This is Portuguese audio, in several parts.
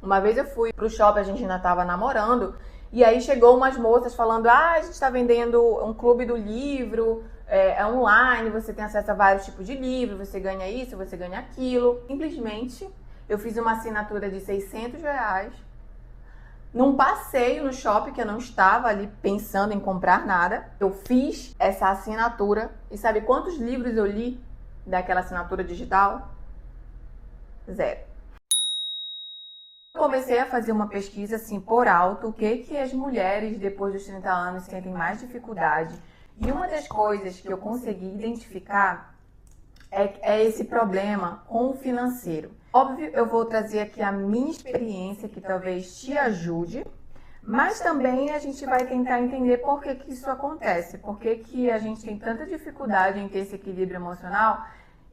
Uma vez eu fui pro shopping, a gente ainda tava namorando, e aí chegou umas moças falando, a gente tá vendendo um clube do livro, é online, você tem acesso a vários tipos de livros, você ganha isso, você ganha aquilo. Simplesmente, eu fiz uma assinatura de R$600, num passeio no shopping, que eu não estava ali pensando em comprar nada. Eu fiz essa assinatura, e sabe quantos livros eu li daquela assinatura digital? 0. Comecei a fazer uma pesquisa assim por alto, o que as mulheres depois dos 30 anos sentem mais dificuldade. E uma das coisas que eu consegui identificar é esse problema com o financeiro. Óbvio, eu vou trazer aqui a minha experiência, que talvez te ajude, mas também a gente vai tentar entender por que isso acontece, por que a gente tem tanta dificuldade em ter esse equilíbrio emocional,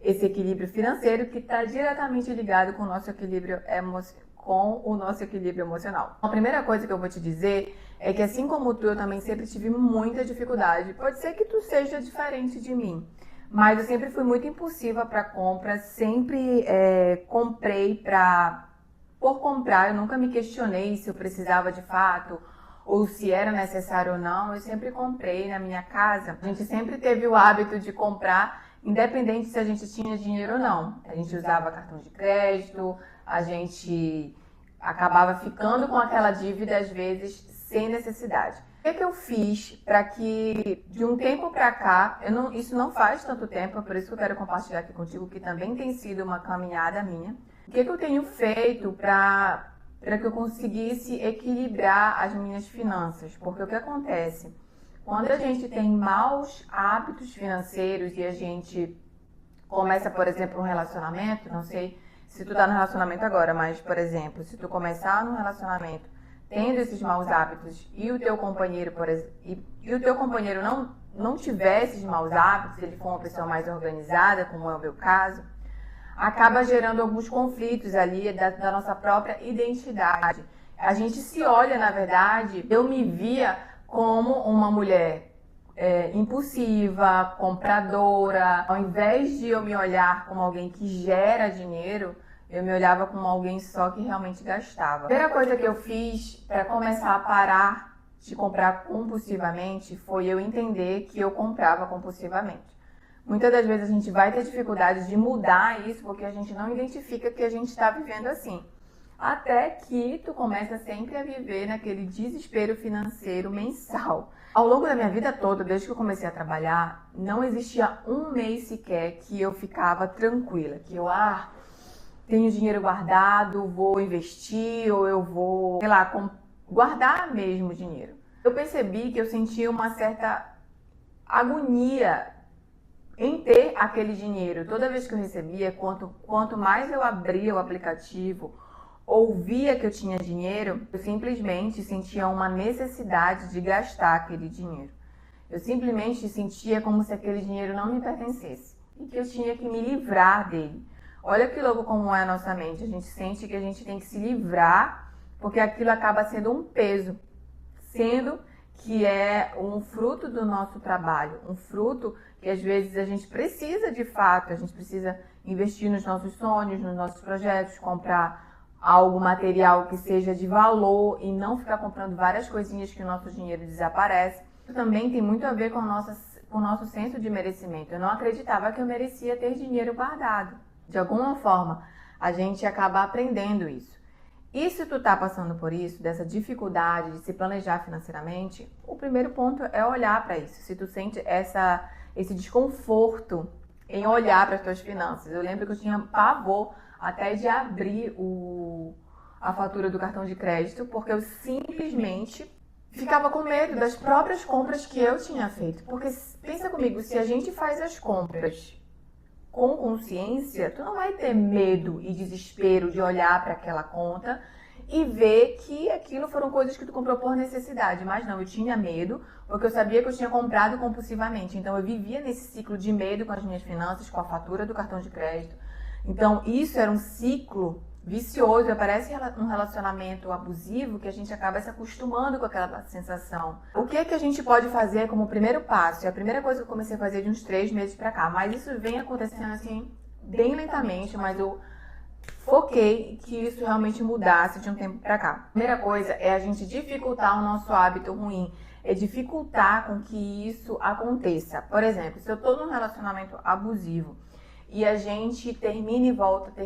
esse equilíbrio financeiro, que está diretamente ligado com o nosso equilíbrio emocional. A primeira coisa que eu vou te dizer é que, assim como tu, eu também sempre tive muita dificuldade. Pode ser que tu seja diferente de mim, mas eu sempre fui muito impulsiva para compra, sempre comprei por comprar. Eu nunca me questionei se eu precisava de fato ou se era necessário ou não. Eu sempre comprei. Na minha casa, a gente sempre teve o hábito de comprar, independente se a gente tinha dinheiro ou não. A gente usava cartão de crédito, a gente acabava ficando com aquela dívida, às vezes, sem necessidade. O que eu fiz para que, de um tempo para cá, isso não faz tanto tempo, é por isso que eu quero compartilhar aqui contigo, que também tem sido uma caminhada minha. O que eu tenho feito para que eu conseguisse equilibrar as minhas finanças? Porque o que acontece? Quando a gente tem maus hábitos financeiros e a gente começa, por exemplo, um relacionamento, não sei se tu tá no relacionamento agora, mas, por exemplo, se tu começar num relacionamento tendo esses maus hábitos e o teu companheiro, por exemplo, e o teu companheiro não tiver esses maus hábitos, ele for uma pessoa mais organizada, como é o meu caso, acaba gerando alguns conflitos ali da nossa própria identidade. A gente se olha, na verdade, eu me via como uma mulher impulsiva, compradora. Ao invés de eu me olhar como alguém que gera dinheiro, eu me olhava como alguém só que realmente gastava. A primeira coisa que eu fiz para começar a parar de comprar compulsivamente foi eu entender que eu comprava compulsivamente. Muitas das vezes a gente vai ter dificuldade de mudar isso porque a gente não identifica que a gente está vivendo assim. Até que tu começa sempre a viver naquele desespero financeiro mensal. Ao longo da minha vida toda, desde que eu comecei a trabalhar, não existia um mês sequer que eu ficava tranquila, que eu tenho dinheiro guardado, vou investir ou eu vou, sei lá, guardar mesmo dinheiro. Eu percebi que eu sentia uma certa agonia em ter aquele dinheiro. Toda vez que eu recebia, quanto mais eu abria o aplicativo, ouvia que eu tinha dinheiro, eu simplesmente sentia uma necessidade de gastar aquele dinheiro. Eu simplesmente sentia como se aquele dinheiro não me pertencesse e que eu tinha que me livrar dele. Olha que louco como é a nossa mente. A gente sente que a gente tem que se livrar porque aquilo acaba sendo um peso, sendo que é um fruto do nosso trabalho, um fruto que às vezes a gente precisa de fato, a gente precisa investir nos nossos sonhos, nos nossos projetos, comprar algo material que seja de valor e não ficar comprando várias coisinhas que o nosso dinheiro desaparece. Isso também tem muito a ver com o nosso senso de merecimento. Eu não acreditava que eu merecia ter dinheiro guardado. De alguma forma, a gente acaba aprendendo isso. E se tu tá passando por isso, dessa dificuldade de se planejar financeiramente, o primeiro ponto é olhar para isso. Se tu sente esse desconforto em olhar para as tuas finanças. Eu lembro que eu tinha pavor até de abrir a fatura do cartão de crédito, porque eu simplesmente ficava com medo das próprias compras que eu tinha feito. Porque pensa comigo, se a gente faz as compras com consciência, tu não vai ter medo e desespero de olhar para aquela conta e ver que aquilo foram coisas que tu comprou por necessidade. Mas não, eu tinha medo, porque eu sabia que eu tinha comprado compulsivamente. Então eu vivia nesse ciclo de medo com as minhas finanças, com a fatura do cartão de crédito. Então isso era um ciclo vicioso, parece um relacionamento abusivo que a gente acaba se acostumando com aquela sensação. O que é que a gente pode fazer como primeiro passo? É a primeira coisa que eu comecei a fazer de uns 3 meses pra cá, mas isso vem acontecendo assim bem lentamente, mas eu foquei que isso realmente mudasse de um tempo pra cá. A primeira coisa é a gente dificultar o nosso hábito ruim, é dificultar com que isso aconteça. Por exemplo, se eu tô num relacionamento abusivo e a gente termina e volta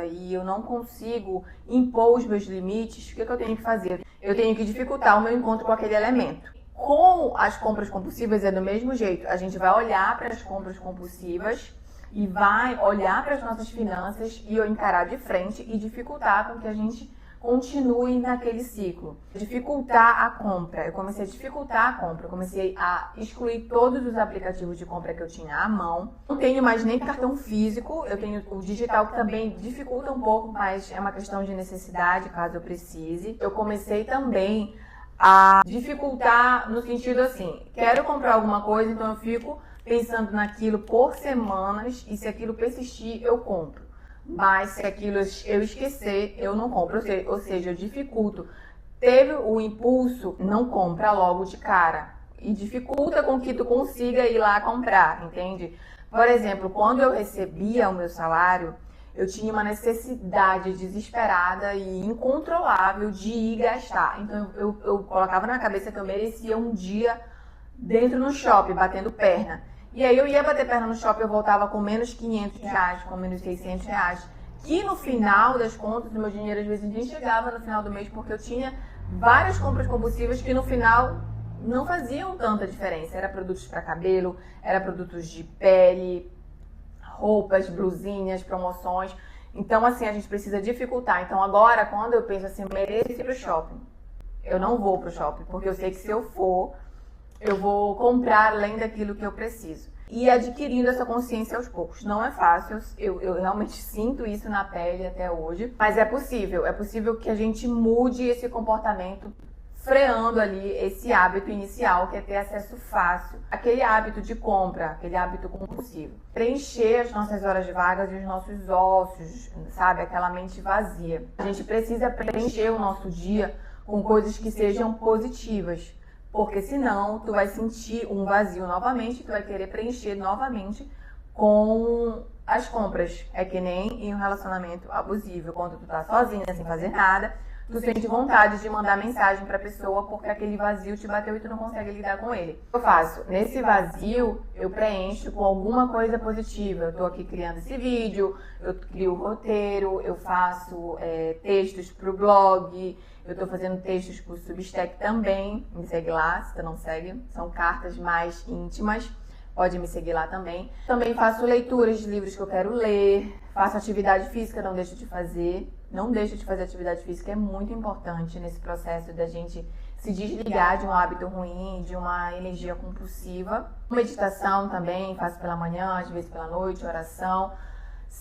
e eu não consigo impor os meus limites, o que eu tenho que fazer? Eu tenho que dificultar o meu encontro com aquele elemento. Com as compras compulsivas é do mesmo jeito. A gente vai olhar para as compras compulsivas e vai olhar para as nossas finanças e encarar de frente e dificultar com que a gente continue naquele ciclo. Dificultar a compra. Eu comecei a dificultar a compra. Eu comecei a excluir todos os aplicativos de compra que eu tinha à mão. Não tenho mais nem cartão físico. Eu tenho o digital que também dificulta um pouco, mas é uma questão de necessidade, caso eu precise. Eu comecei também a dificultar no sentido assim, quero comprar alguma coisa, então eu fico pensando naquilo por semanas e se aquilo persistir, eu compro. Mas se aquilo eu esquecer, eu não compro. Ou seja, eu dificulto. Teve o impulso, não compra logo de cara. E dificulta com que tu consiga ir lá comprar, entende? Por exemplo, quando eu recebia o meu salário, eu tinha uma necessidade desesperada e incontrolável de ir gastar. Então eu colocava na cabeça que eu merecia um dia dentro no shopping, batendo perna. E aí eu ia bater perna no shopping, eu voltava com menos 500 reais, com menos 600 reais. Que no final das contas, o meu dinheiro às vezes nem chegava no final do mês, porque eu tinha várias compras compulsivas que no final não faziam tanta diferença. Era produtos para cabelo, era produtos de pele, roupas, blusinhas, promoções. Então assim, a gente precisa dificultar. Então agora, quando eu penso assim, eu mereço ir pro shopping, eu não vou pro shopping, porque eu sei que se eu for, eu vou comprar além daquilo que eu preciso. E adquirindo essa consciência aos poucos. Não é fácil, eu realmente sinto isso na pele até hoje, mas é possível. É possível que a gente mude esse comportamento, freando ali esse hábito inicial, que é ter acesso fácil, aquele hábito de compra, aquele hábito compulsivo. Preencher as nossas horas vagas e os nossos ossos, sabe? Aquela mente vazia. A gente precisa preencher o nosso dia com coisas que sejam positivas. Porque senão tu vai sentir um vazio novamente, tu vai querer preencher novamente com as compras. É que nem em um relacionamento abusivo, quando tu tá sozinha, sem fazer nada, tu sente vontade de mandar mensagem pra pessoa porque aquele vazio te bateu e tu não consegue lidar com ele. O que eu faço? Nesse vazio, eu preencho com alguma coisa positiva. Eu tô aqui criando esse vídeo, eu crio o roteiro, eu faço textos pro blog, eu tô fazendo textos pro Substack também. Me segue lá, se tu não segue. São cartas mais íntimas. Pode me seguir lá também. Também faço leituras de livros que eu quero ler. Faço atividade física, não deixo de fazer. Não deixo de fazer atividade física, é muito importante nesse processo da gente se desligar de um hábito ruim, de uma energia compulsiva. Meditação também, faço pela manhã, às vezes pela noite, oração.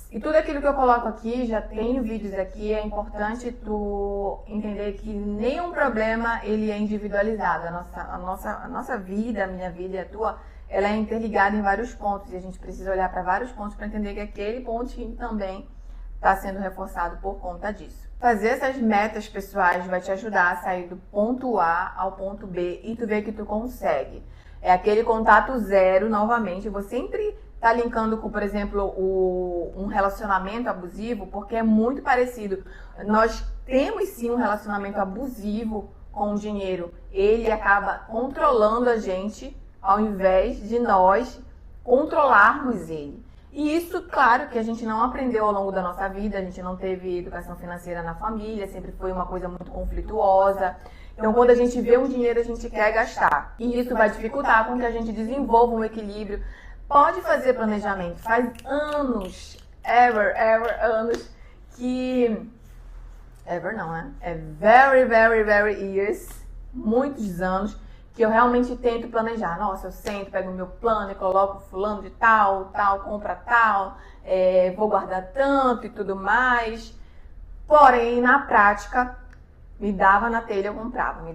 E tudo aquilo que eu coloco aqui, já tenho vídeos aqui, é importante tu entender que nenhum problema ele é individualizado. A nossa vida, a minha vida e a tua, ela é interligada em vários pontos. E a gente precisa olhar para vários pontos para entender que aquele pontinho também está sendo reforçado por conta disso. Fazer essas metas pessoais vai te ajudar a sair do ponto A ao ponto B e tu ver que tu consegue. É aquele contato zero, novamente. Eu vou sempre tá linkando com, por exemplo, um relacionamento abusivo, porque é muito parecido. Nós temos sim um relacionamento abusivo com o dinheiro. Ele acaba controlando a gente ao invés de nós controlarmos ele. E isso, claro, que a gente não aprendeu ao longo da nossa vida, a gente não teve educação financeira na família, sempre foi uma coisa muito conflituosa. Então, quando a gente vê um dinheiro, a gente quer gastar. E isso vai dificultar com que a gente desenvolva um equilíbrio. Pode fazer planejamento. Faz anos, anos, que... Ever não, né? É very years, muitos anos, que eu realmente tento planejar. Nossa, eu sento, pego o meu plano e coloco fulano de tal, compra tal, vou guardar tanto e tudo mais. Porém, na prática, me dava na telha, eu comprava.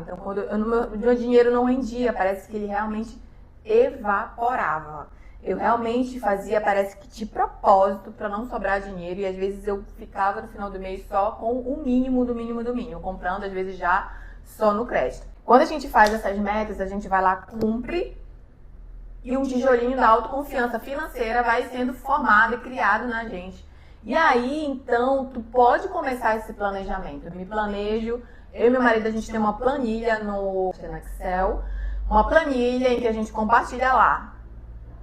Então, quando o meu dinheiro não rendia, parece que ele realmente evaporava. Eu realmente fazia, parece que de propósito, para não sobrar dinheiro. E às vezes eu ficava no final do mês só com o mínimo do mínimo, comprando às vezes já só no crédito. Quando a gente faz essas metas, a gente vai lá, cumpre, e um tijolinho da autoconfiança financeira vai sendo formado e criado na gente. E aí, então, tu pode começar esse planejamento. Eu me planejo, eu e meu marido, a gente tem uma planilha no Excel, uma planilha em que a gente compartilha lá.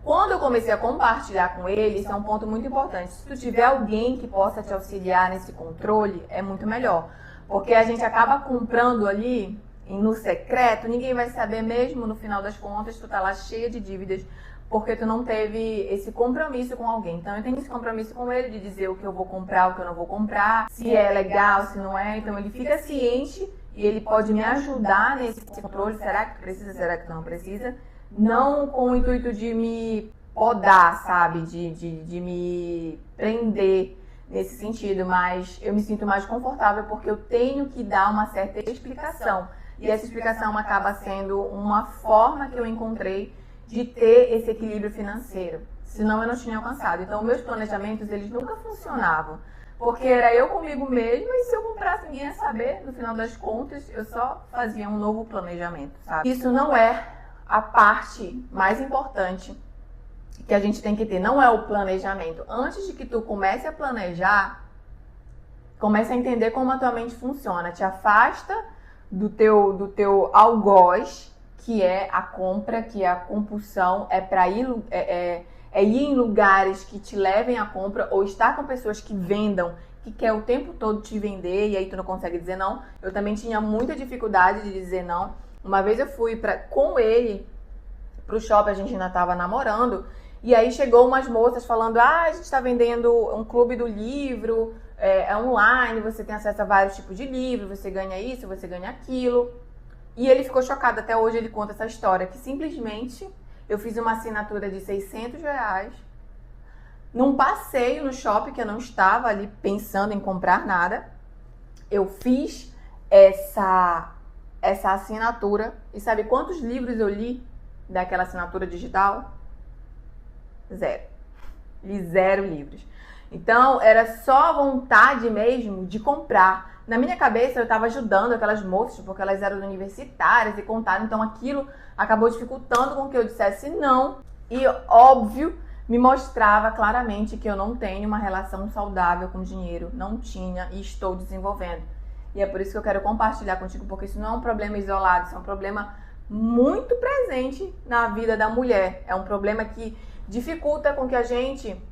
Quando eu comecei a compartilhar com ele, isso é um ponto muito importante. Se tu tiver alguém que possa te auxiliar nesse controle, é muito melhor. Porque a gente acaba comprando ali, no secreto, ninguém vai saber mesmo, no final das contas, tu tá lá cheia de dívidas, porque tu não teve esse compromisso com alguém. Então eu tenho esse compromisso com ele de dizer o que eu vou comprar, o que eu não vou comprar, se é legal, se não é. Então ele fica ciente e ele pode me ajudar nesse controle. Será que tu precisa, será que tu não precisa? Não com o intuito de me podar, sabe? De me prender nesse sentido, mas eu me sinto mais confortável porque eu tenho que dar uma certa explicação. E essa explicação acaba sendo uma forma que eu encontrei de ter esse equilíbrio financeiro. Senão eu não tinha alcançado. Então, meus planejamentos, eles nunca funcionavam. Porque era eu comigo mesma e se eu comprasse, ninguém ia saber. No final das contas, eu só fazia um novo planejamento, sabe? Isso não é a parte mais importante que a gente tem que ter. Não é o planejamento. Antes de que tu comece a planejar, comece a entender como a tua mente funciona. Te afasta do teu algoz, que é a compra, que é a compulsão, é ir em lugares que te levem à compra ou estar com pessoas que vendam, que quer o tempo todo te vender e aí tu não consegue dizer não. Eu também tinha muita dificuldade de dizer não. Uma vez eu fui com ele pro shopping, a gente ainda tava namorando, e aí chegou umas moças falando, a gente tá vendendo um clube do livro, é online, você tem acesso a vários tipos de livros, você ganha isso, você ganha aquilo. E ele ficou chocado, até hoje ele conta essa história, que simplesmente eu fiz uma assinatura de R$600 num passeio no shopping, que eu não estava ali pensando em comprar nada. Eu fiz essa assinatura, e sabe quantos livros eu li daquela assinatura digital? 0. Li 0 livros. Então, era só vontade mesmo de comprar. Na minha cabeça, eu estava ajudando aquelas moças, porque elas eram universitárias e contaram, então aquilo acabou dificultando com que eu dissesse não. E, óbvio, me mostrava claramente que eu não tenho uma relação saudável com dinheiro. Não tinha e estou desenvolvendo. E é por isso que eu quero compartilhar contigo, porque isso não é um problema isolado, isso é um problema muito presente na vida da mulher. É um problema que dificulta com que a gente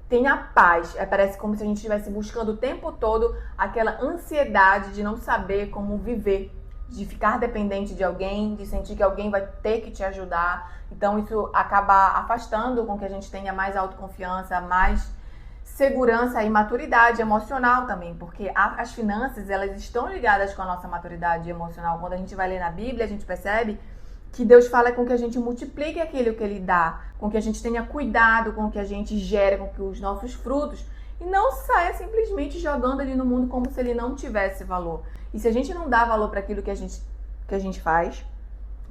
tenha paz. Parece como se a gente estivesse buscando o tempo todo aquela ansiedade de não saber como viver, de ficar dependente de alguém, de sentir que alguém vai ter que te ajudar. Então isso acaba afastando com que a gente tenha mais autoconfiança, mais segurança e maturidade emocional também, porque as finanças, elas estão ligadas com a nossa maturidade emocional. Quando a gente vai ler na Bíblia, a gente percebe que Deus fala com que a gente multiplique aquilo que Ele dá, com que a gente tenha cuidado com o que a gente gera, com que os nossos frutos, e não saia simplesmente jogando ali no mundo como se ele não tivesse valor. E se a gente não dá valor para aquilo que a gente faz,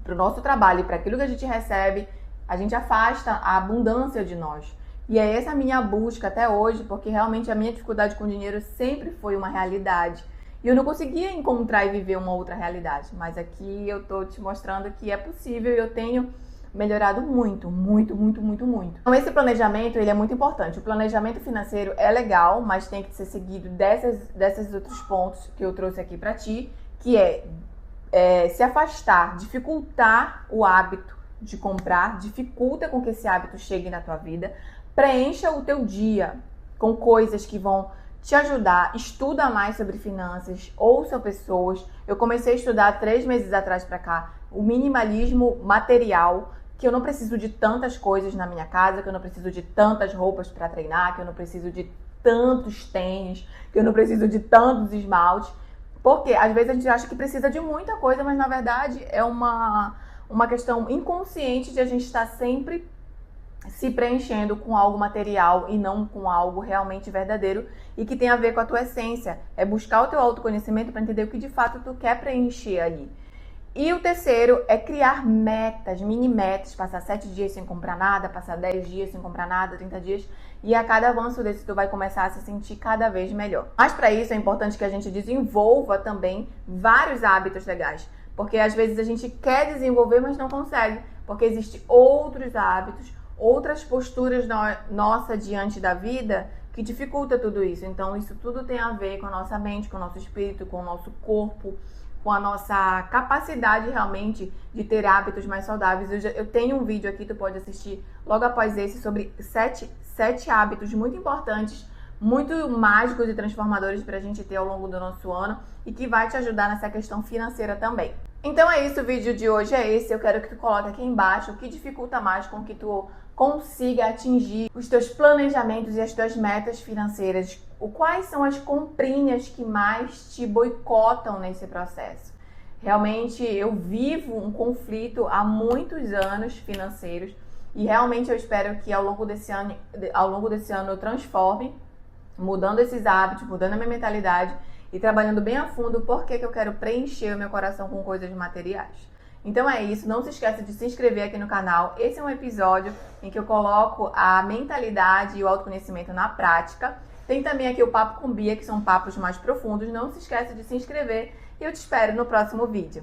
para o nosso trabalho e para aquilo que a gente recebe, a gente afasta a abundância de nós. E é essa a minha busca até hoje, porque realmente a minha dificuldade com dinheiro sempre foi uma realidade. E eu não conseguia encontrar e viver uma outra realidade. Mas aqui eu tô te mostrando que é possível e eu tenho melhorado muito, muito, muito, muito, muito. Então esse planejamento, ele é muito importante. O planejamento financeiro é legal, mas tem que ser seguido desses outros pontos que eu trouxe aqui pra ti, que é se afastar, dificultar o hábito de comprar, dificulta com que esse hábito chegue na tua vida. Preencha o teu dia com coisas que vão te ajudar. Estuda mais sobre finanças, ouça pessoas. Eu comecei a estudar 3 meses atrás pra cá o minimalismo material, que eu não preciso de tantas coisas na minha casa, que eu não preciso de tantas roupas para treinar, que eu não preciso de tantos tênis, que eu não preciso de tantos esmaltes. Porque às vezes a gente acha que precisa de muita coisa, mas na verdade é uma questão inconsciente de a gente estar sempre se preenchendo com algo material e não com algo realmente verdadeiro e que tem a ver com a tua essência. É buscar o teu autoconhecimento para entender o que de fato tu quer preencher ali. E o terceiro é criar metas, mini metas, passar 7 dias sem comprar nada, passar 10 dias sem comprar nada, 30 dias, e a cada avanço desse tu vai começar a se sentir cada vez melhor. Mas para isso é importante que a gente desenvolva também vários hábitos legais, porque às vezes a gente quer desenvolver, mas não consegue, porque existem outros hábitos, outras posturas nossa diante da vida que dificulta tudo isso. Então, isso tudo tem a ver com a nossa mente, com o nosso espírito, com o nosso corpo, com a nossa capacidade realmente de ter hábitos mais saudáveis. Eu tenho um vídeo aqui, tu pode assistir logo após esse, sobre sete hábitos muito importantes, muito mágicos e transformadores para a gente ter ao longo do nosso ano e que vai te ajudar nessa questão financeira também. Então é isso, o vídeo de hoje é esse. Eu quero que tu coloque aqui embaixo o que dificulta mais com que tu consiga atingir os teus planejamentos e as tuas metas financeiras. Quais são as comprinhas que mais te boicotam nesse processo? Realmente eu vivo um conflito há muitos anos financeiros e realmente eu espero que ao longo desse ano eu transforme, mudando esses hábitos, mudando a minha mentalidade e trabalhando bem a fundo porque eu quero preencher o meu coração com coisas materiais. Então é isso, não se esqueça de se inscrever aqui no canal. Esse é um episódio em que eu coloco a mentalidade e o autoconhecimento na prática. Tem também aqui o Papo com Bia, que são papos mais profundos. Não se esqueça de se inscrever e eu te espero no próximo vídeo.